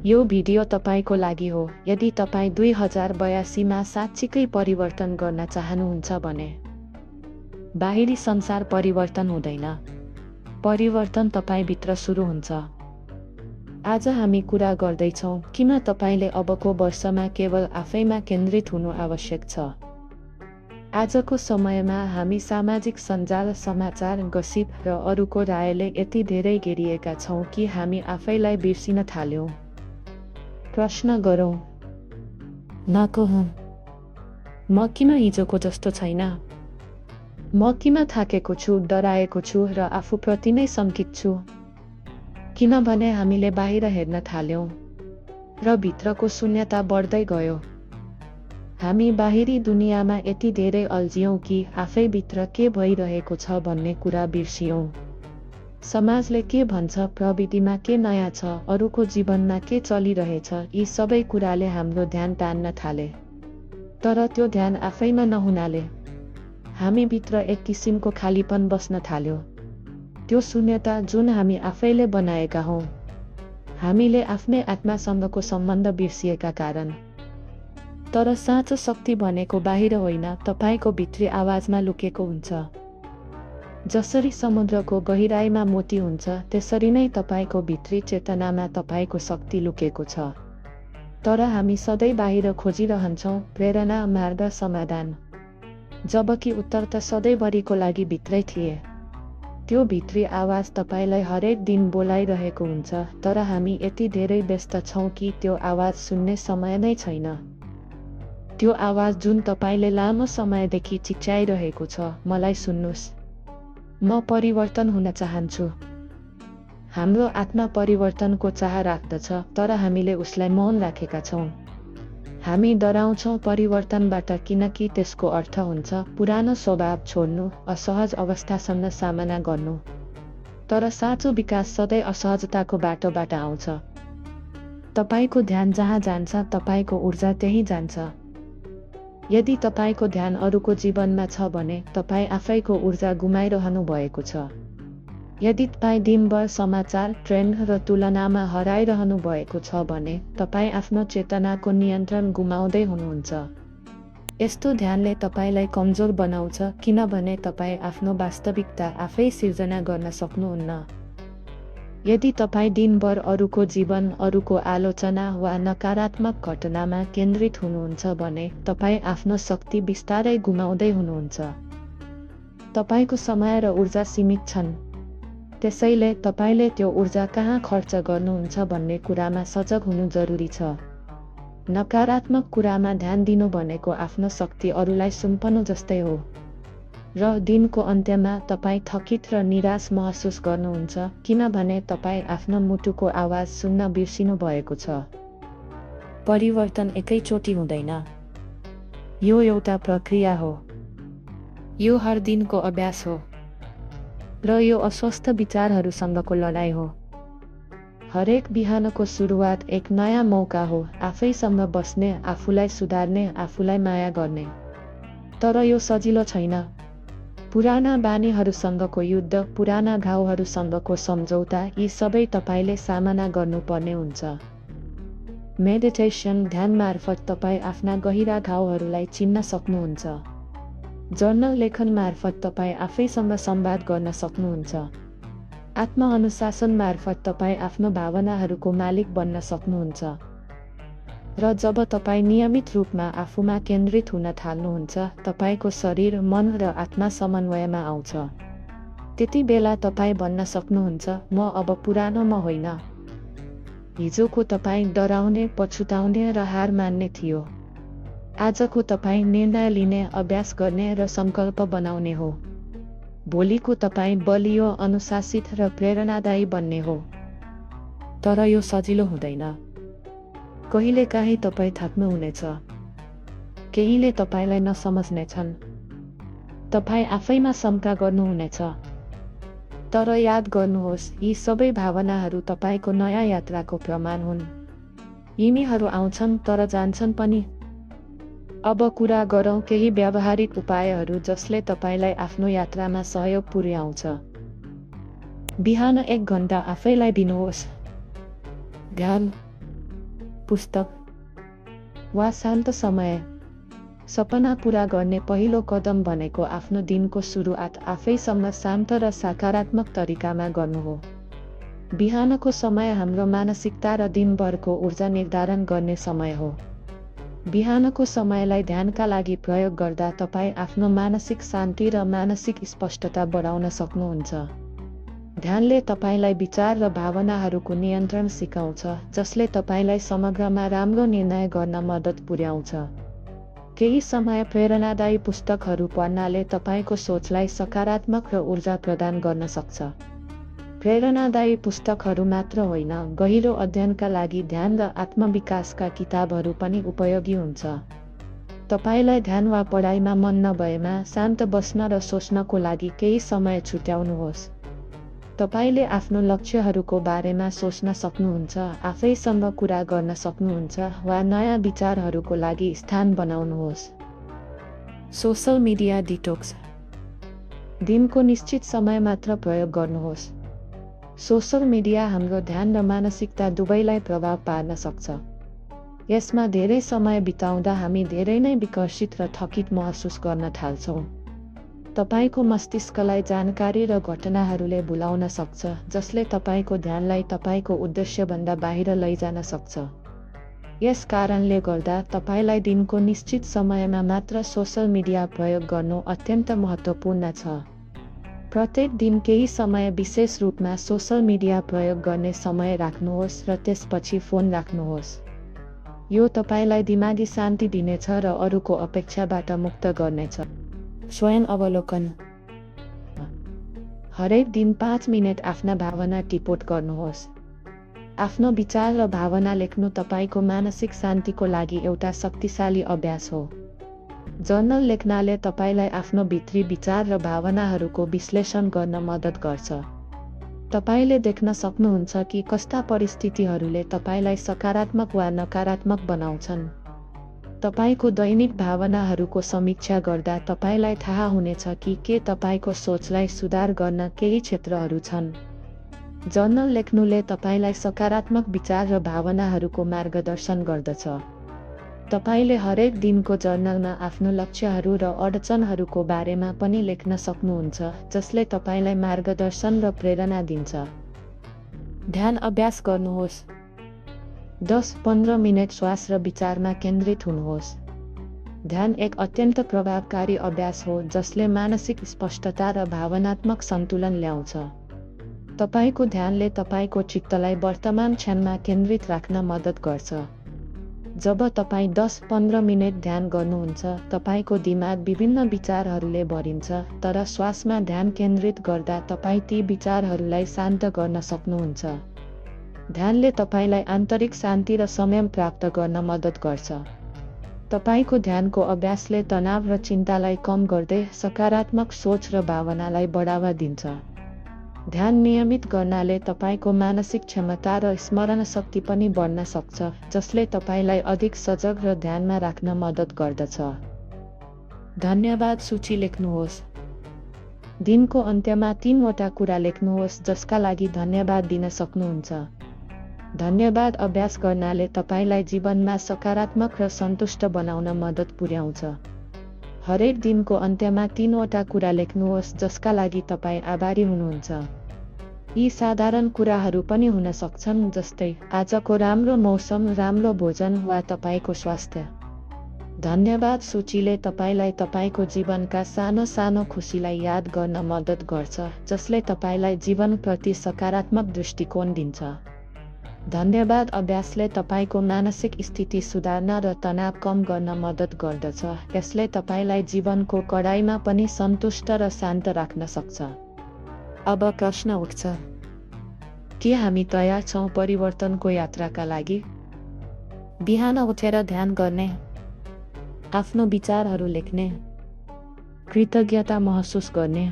यो भिडियो तपाईको लागि हो। यदि तपाईँ 2082 मा साँच्चीकै परिवर्तन गर्न चाहनुहुन्छ भने बाहिरी संसार परिवर्तन हुँदैन। परिवर्तन तपाईभित्र सुरु हुन्छ। आज हामी कुरा गर्दैछौँ किन तपाईले अबको वर्षमा केवल आफैमा केन्द्रित हुनु आवश्यक छ। आजको समयमा हामी सामाजिक सञ्जाल, समाचार, गसिप र अरूको रायले यति धेरै घेरिएका छौँ कि हामी आफैलाई बिर्सिन थाल्यौँ। प्रश्न गरौँ, नकहौँ, म किन हिजोको जस्तो छैन? म किन थाकेको छु, डराएको छु र आफूप्रति नै शङ्कित छु? किनभने हामीले बाहिर हेर्न थाल्यौँ र भित्रको शून्यता बढ्दै गयो। हामी बाहिरी दुनियाँमा यति धेरै अल्झियौँ कि आफैभित्र के भइरहेको छ भन्ने कुरा बिर्सियौँ। समाजले के भन्छ, प्रविधिमा के नयाँ छ, अरूको जीवनमा के चलिरहेछ, यी सबै कुराले हाम्रो ध्यान तान्न थाले। तर त्यो ध्यान आफैमा नहुनाले हामीभित्र एक किसिमको खालीपन बस्न थाल्यो। त्यो शून्यता जुन हामी आफैले बनाएका हौँ, हामीले आफ्नै आत्मासँगको सम्बन्ध बिर्सिएका कारण। तर साँचो शक्ति भनेको बाहिर होइन, तपाईको भित्री आवाजमा लुकेको हुन्छ। जसरी समुद्रको गहिराईमा मोती हुन्छ, त्यसरी नै तपाईको भित्री चेतनामा तपाईको शक्ति लुकेको छ। तर हामी सधैँ बाहिर खोजिरहन्छौँ प्रेरणा, मार्ग, समाधान, जबकि उत्तर त सधैँभरिको लागि भित्रै थिए। त्यो भित्री आवाज तपाईलाई हरेक दिन बोलाइरहेको हुन्छ, तर हामी यति धेरै व्यस्त छौँ कि त्यो आवाज सुन्ने समय नै छैन। त्यो आवाज जुन तपाईले लामो समयदेखि चिच्याइरहेको छ, मलाई सुन्नुस्, म परिवर्तन हुन चाहन्छु। हाम्रो आत्मा परिवर्तनको चाह राख्दछ, तर हामीले उसलाई मौन राखेका छौँ। हामी डराउँछौँ परिवर्तनबाट किनकि त्यसको अर्थ हुन्छ पुरानो स्वभाव छोड्नु, असहज अवस्थासँग सामना गर्नु। तर साँचो विकास सधैँ असहजताको बाटोबाट आउँछ। तपाईको ध्यान जहाँ जान्छ, तपाईको ऊर्जा त्यही जान्छ। यदि तपाईको ध्यान अरूको जीवनमा छ भने तपाईँ आफैको ऊर्जा गुमाइरहनु भएको छ। यदि तपाईँ दिनभर समाचार, ट्रेन्ड र तुलनामा हराइरहनु भएको छ भने तपाईँ आफ्नो चेतनाको नियन्त्रण गुमाउँदै हुनुहुन्छ। यस्तो ध्यानले तपाईलाई कमजोर बनाउँछ किनभने तपाईँ आफ्नो वास्तविकता आफै सिर्जना गर्न सक्नुहुन्न। यदि तपाईँ दिनभर अरूको जीवन, अरूको आलोचना वा नकारात्मक घटनामा केन्द्रित हुनुहुन्छ भने तपाईँ आफ्नो शक्ति बिस्तारै गुमाउँदै हुनुहुन्छ। तपाईको समय र ऊर्जा सीमित छन्। त्यसैले तपाईले त्यो ऊर्जा कहाँ खर्च गर्नुहुन्छ भन्ने कुरामा सजग हुनु जरुरी छ। नकारात्मक कुरामा ध्यान दिनु भनेको आफ्नो शक्ति अरूलाई सुम्पनु जस्तै हो। र दिनको अन्त्यमा तपाईँ थकित र निराश महसुस गर्नुहुन्छ किनभने तपाईँ आफ्नो मुटुको आवाज सुन्न बिर्सिनु भएको छ। परिवर्तन एकैचोटि हुँदैन। यो एउटा प्रक्रिया हो। यो हर दिनको अभ्यास हो। र यो अस्वस्थ विचारहरूसँगको लडाईँ हो। हरेक बिहानको सुरुवात एक नयाँ मौका हो, आफैसँग बस्ने, आफूलाई सुधार्ने, आफूलाई माया गर्ने। तर यो सजिलो छैन। पुराना बानीहरूसँगको युद्ध, पुराना घाउहरूसँगको सम्झौता, यी सबै तपाईले सामना गर्नुपर्ने हुन्छ। मेडिटेसन, ध्यान मार्फत तपाईँ आफ्ना गहिरा घाउहरूलाई चिन्न सक्नुहुन्छ। जर्नल लेखन मार्फत तपाईँ आफैसँग संवाद गर्न सक्नुहुन्छ। आत्म-अनुशासन मार्फत तपाईँ आफ्नो भावनाहरूको मालिक बन्न सक्नुहुन्छ। र जब तपाईँ नियमित रूपमा आफूमा केन्द्रित हुन थाल्नुहुन्छ, तपाईको शरीर, मन र आत्मा समन्वयमा आउँछ। त्यति बेला तपाईँ भन्न सक्नुहुन्छ, म अब पुरानो म होइन। हिजोको तपाईँ डराउने, पछुताउने र हार मान्ने थियो। आजको तपाईँ निर्णय लिने, अभ्यास गर्ने र सङ्कल्प बनाउने हो। भोलिको तपाईँ बलियो, अनुशासित र प्रेरणादायी बन्ने हो। तर यो सजिलो हुँदैन। कहिलेकाहीँ तपाईँ थाक्नुहुनेछ। केहीले तपाईलाई नसम्झनेछन्। तपाईँ आफैमा शङ्का गर्नुहुनेछ। तर याद गर्नुहोस्, यी सबै भावनाहरू तपाईको नयाँ यात्राको प्रमाण हुन्। यिनीहरू आउँछन् तर जान्छन् पनि। अब कुरा गरौँ केही व्यावहारिक उपायहरू जसले तपाईलाई आफ्नो यात्रामा सहयोग पुर्याउँछ। बिहान 1 घण्टा आफैलाई दिनुहोस्। ध्यान पुस्तक वा शान्त समय। सपना पूरा गर्ने पहिलो कदम भनेको आफ्नो दिनको सुरुवात आफैसँग शान्त र सकारात्मक तरिकामा गर्नु हो। बिहानको समय हाम्रो मानसिकता र दिनभरको ऊर्जा निर्धारण गर्ने समय हो। बिहानको समयलाई ध्यानका लागि प्रयोग गर्दा तपाईँ आफ्नो मानसिक शान्ति र मानसिक स्पष्टता बढाउन सक्नुहुन्छ। ध्यानले तपाईँलाई विचार र भावनाहरूको नियन्त्रण सिकाउँछ, जसले तपाईँलाई समग्रमा राम्रो निर्णय गर्न मद्दत पुर्याउँछ। केही समय प्रेरणादायी पुस्तकहरू पढ्नाले तपाईँको सोचलाई सकारात्मक र ऊर्जा प्रदान गर्न सक्छ। प्रेरणादायी पुस्तकहरू मात्र होइन, गहिरो अध्ययनका लागि ध्यान र आत्मविकासका किताबहरू पनि उपयोगी हुन्छ। तपाईँलाई ध्यान वा पढाइमा मन नभएमा शान्त बस्न र सोच्नको लागि केही समय छुट्याउनुहोस्। तपाईँले आफ्नो लक्ष्यहरूको बारेमा सोच्न सक्नुहुन्छ, आफैसँग कुरा गर्न सक्नुहुन्छ वा नयाँ विचारहरूको लागि स्थान बनाउनुहोस्। Social media detox. दिनको निश्चित समय मात्र प्रयोग गर्नुहोस्। सोसल मिडिया हाम्रो ध्यान र मानसिकता दुवैलाई प्रभाव पार्न सक्छ। यसमा धेरै समय बिताउँदा हामी धेरै नै विकर्षित र थकित महसुस गर्न थाल्छौँ। तपाईँको मस्तिष्कलाई जानकारी र घटनाहरूले भुलाउन सक्छ, जसले तपाईँको ध्यानलाई तपाईँको उद्देश्यभन्दा बाहिर लैजान सक्छ। यस कारणले गर्दा तपाईँलाई दिनको निश्चित समयमा मात्र सोसल मिडिया प्रयोग गर्नु अत्यन्त महत्त्वपूर्ण छ। प्रत्येक दिन केही समय विशेष रूपमा सोसल मिडिया प्रयोग गर्ने समय राख्नुहोस् र त्यसपछि फोन राख्नुहोस्। यो तपाईँलाई दिमागी शान्ति दिनेछ र अरूको अपेक्षाबाट मुक्त गर्नेछ। स्वयं अवलोकन। हरेक दिन 5 मिनेट आफ्ना भावना टिपोट गर्नुहोस्। आफ्नो विचार र भावना लेख्नु तपाईँको मानसिक शान्तिको लागि एउटा शक्तिशाली अभ्यास हो। जर्नल लेख्नाले तपाईँलाई आफ्नो भित्री विचार र भावनाहरूको विश्लेषण गर्न मद्दत गर्छ। तपाईँले देख्न सक्नुहुन्छ कि कस्ता परिस्थितिहरूले तपाईँलाई सकारात्मक वा नकारात्मक बनाउँछन्। तपाईँको दैनिक भावनाहरूको समीक्षा गर्दा तपाईँलाई थाहा हुनेछ कि के तपाईँको सोचलाई सुधार गर्न केही क्षेत्रहरू छन्। जर्नल लेख्नुले तपाईँलाई सकारात्मक विचार र भावनाहरूको मार्गदर्शन गर्दछ। तपाईँले हरेक दिनको जर्नलमा आफ्नो लक्ष्यहरू र अडचनहरूको बारेमा पनि लेख्न सक्नुहुन्छ, जसले तपाईँलाई मार्गदर्शन र प्रेरणा दिन्छ। ध्यान अभ्यास गर्नुहोस्। 10-15 मिनेट श्वास र विचारमा केन्द्रित हुनुहोस्। ध्यान एक अत्यन्त प्रभावकारी अभ्यास हो जसले मानसिक स्पष्टता र भावनात्मक सन्तुलन ल्याउँछ। तपाईँको ध्यानले तपाईँको चित्तलाई वर्तमान क्षणमा केन्द्रित राख्न मद्दत गर्छ। जब तपाईँ 10-15 मिनेट ध्यान गर्नुहुन्छ, तपाईँको दिमाग विभिन्न विचारहरूले भरिन्छ, तर श्वासमा ध्यान केन्द्रित गर्दा तपाईँ ती विचारहरूलाई शान्त गर्न सक्नुहुन्छ। ध्यानले तपाईँलाई आन्तरिक शान्ति र संयम प्राप्त गर्न मद्दत गर्छ। तपाईँको ध्यानको अभ्यासले तनाव र चिन्तालाई कम गर्दै सकारात्मक सोच र भावनालाई बढावा दिन्छ। ध्यान नियमित गर्नाले तपाईँको मानसिक क्षमता र स्मरण शक्ति पनि बढ्न सक्छ, जसले तपाईँलाई अधिक सजग र ध्यानमा राख्न मद्दत गर्दछ। धन्यवाद सूची लेख्नुहोस्। दिनको अन्त्यमा 3 वटा कुरा लेख्नुहोस् जसका लागि धन्यवाद दिन सक्नुहुन्छ। धन्यवाद अभ्यास गर्नाले तपाईँलाई जीवनमा सकारात्मक र सन्तुष्ट बनाउन मद्दत पुर्याउँछ। हरेक दिनको अन्त्यमा 3 वटा कुरा लेख्नुहोस् जसका लागि तपाईँ आभारी हुनुहुन्छ। यी साधारण कुराहरू पनि हुन सक्छन्, जस्तै आजको राम्रो मौसम, राम्रो भोजन वा तपाईँको स्वास्थ्य। धन्यवाद सूचीले तपाईँलाई तपाईँको जीवनका सानो सानो खुसीलाई याद गर्न मद्दत गर्छ, जसले तपाईँलाई जीवनप्रति सकारात्मक दृष्टिकोण दिन्छ। धन्यवाद अभ्यासले तपाईँको मानसिक स्थिति सुधार्न र तनाव कम गर्न मद्दत गर्दछ। यसले तपाईँलाई जीवनको कडाइमा पनि सन्तुष्ट र शान्त राख्न सक्छ। अब प्रश्न उठ्छ, के हामी तयार छौँ परिवर्तनको यात्राका लागि? बिहान उठेर ध्यान गर्ने, आफ्नो विचारहरू लेख्ने, कृतज्ञता महसुस गर्ने,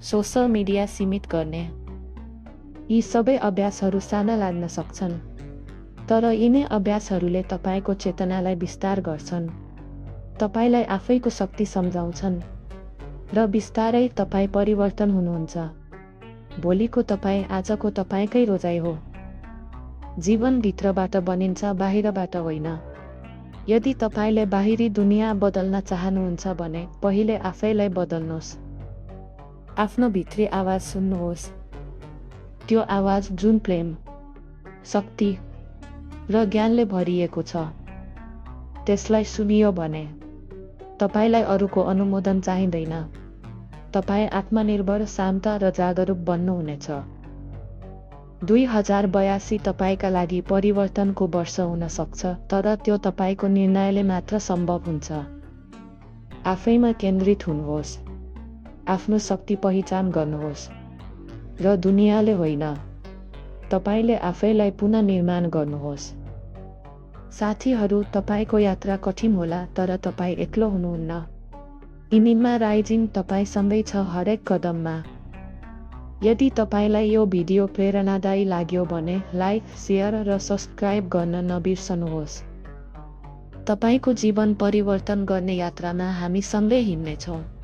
सोसल मिडिया सीमित गर्ने। यी सबै अभ्यासहरू साना लाग्न सक्छन्, तर यिनै अभ्यासहरूले तपाईँको चेतनालाई विस्तार गर्छन्, तपाईँलाई आफैको शक्ति सम्झाउँछन् र बिस्तारै तपाईँ परिवर्तन हुनुहुन्छ। भोलिको तपाईँ आजको तपाईँकै रोजाइ हो। जीवन भित्रबाट बनिन्छ, बाहिरबाट होइन। यदि तपाईँले बाहिरी दुनियाँ बदल्न चाहनुहुन्छ भने पहिले आफैलाई बदल्नुहोस्। आफ्नो भित्री आवाज सुन्नुहोस्। त्यो आवाज जुन प्रेम, शक्ति र ज्ञानले भरिएको छ। त्यसलाई सुनियो भने तपाईँलाई अरूको अनुमोदन चाहिँदैन। तपाईँ आत्मनिर्भर, शान्त र जागरुक बन्नुहुनेछ। 2082 तपाईँका लागि परिवर्तनको वर्ष हुन सक्छ, तर त्यो तपाईँको निर्णयले मात्र सम्भव हुन्छ। आफैमा केन्द्रित हुनुहोस्। आफ्नो शक्ति पहिचान गर्नुहोस् र दुनियाँले होइन, तपाईँले आफैलाई पुनः निर्माण गर्नुहोस्। साथीहरू, तपाईँको यात्रा कठिन होला, तर तपाईँ एक्लो हुनुहुन्न। इनिमा राइजिङ तपाईँसँगै छ हरेक कदममा। यदि तपाईँलाई यो भिडियो प्रेरणादायी लाग्यो भने लाइक, सेयर र सब्स्क्राइब गर्न नबिर्सनुहोस्। तपाईँको जीवन परिवर्तन गर्ने यात्रामा हामी सँगै हिँड्नेछौँ।